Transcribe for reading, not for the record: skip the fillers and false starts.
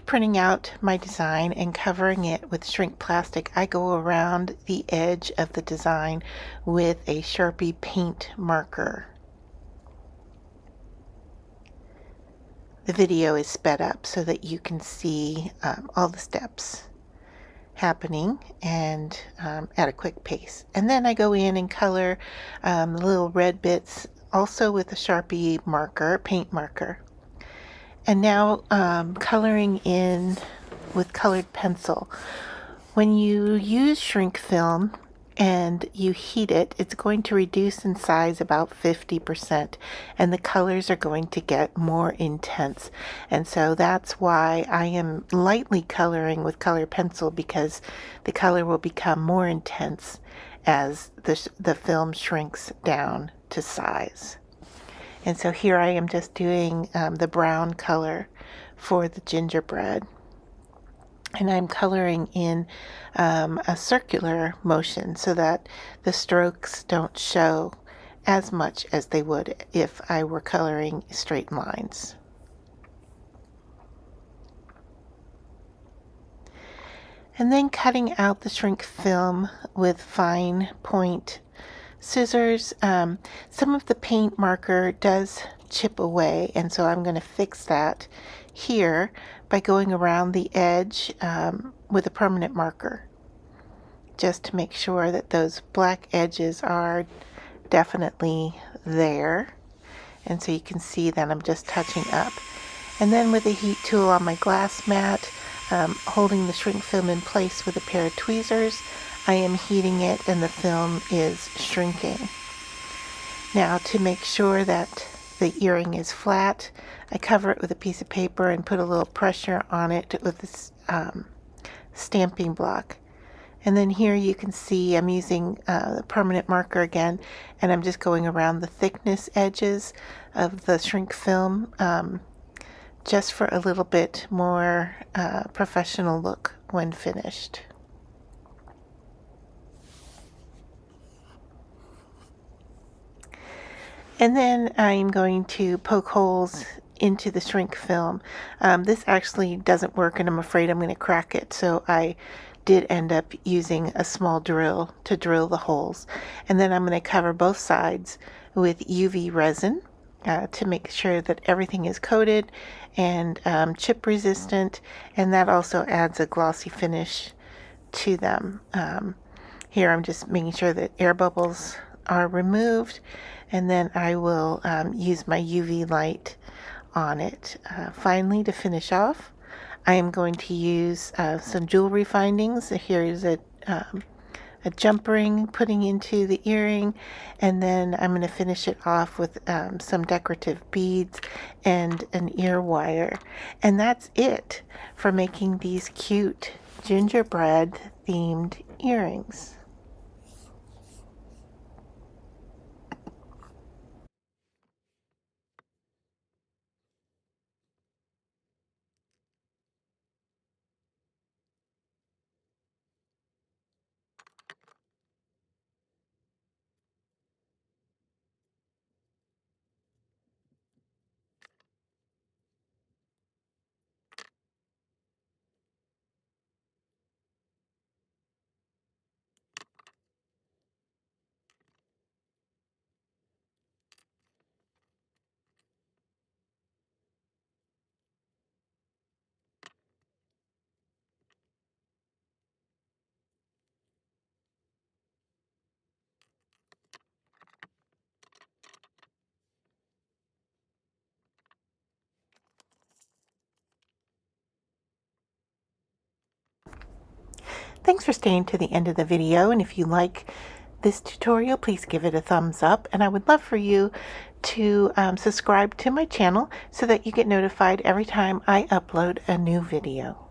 printing out my design and covering it with shrink plastic, I go around the edge of the design with a Sharpie paint marker. The video is sped up so that you can see all the steps happening and at a quick pace. And then I go in and color little red bits also with a Sharpie marker, paint marker. And now coloring in with colored pencil. When you use shrink film and you heat it, it's going to reduce in size about 50%, and the colors are going to get more intense. And so that's why I am lightly coloring with colored pencil, because the color will become more intense as the film shrinks down to size. And so here I am just doing the brown color for the gingerbread. And I'm coloring in a circular motion so that the strokes don't show as much as they would if I were coloring straight lines. And then cutting out the shrink film with fine point scissors. Some of the paint marker does chip away, and so I'm going to fix that here by going around the edge with a permanent marker, just to make sure that those black edges are definitely there. And so you can see that I'm just touching up. And then with a heat tool on my glass mat, holding the shrink film in place with a pair of tweezers, I am heating it and the film is shrinking. Now, to make sure that the earring is flat, I cover it with a piece of paper and put a little pressure on it with this stamping block. And then here you can see I'm using the permanent marker again, and I'm just going around the thickness edges of the shrink film just for a little bit more professional look when finished. And then I'm going to poke holes into the shrink film. This actually doesn't work, and I'm afraid I'm going to crack it, so I did end up using a small drill to drill the holes. And then I'm going to cover both sides with UV resin to make sure that everything is coated and chip resistant, and that also adds a glossy finish to them. Here I'm just making sure that air bubbles are removed, and then I will use my UV light on it. Finally, to finish off, I am going to use some jewelry findings. Here's a jump ring putting into the earring, and then I'm going to finish it off with some decorative beads and an ear wire. And that's it for making these cute gingerbread themed earrings. Thanks for staying to the end of the video, and if you like this tutorial, please give it a thumbs up, and I would love for you to subscribe to my channel so that you get notified every time I upload a new video.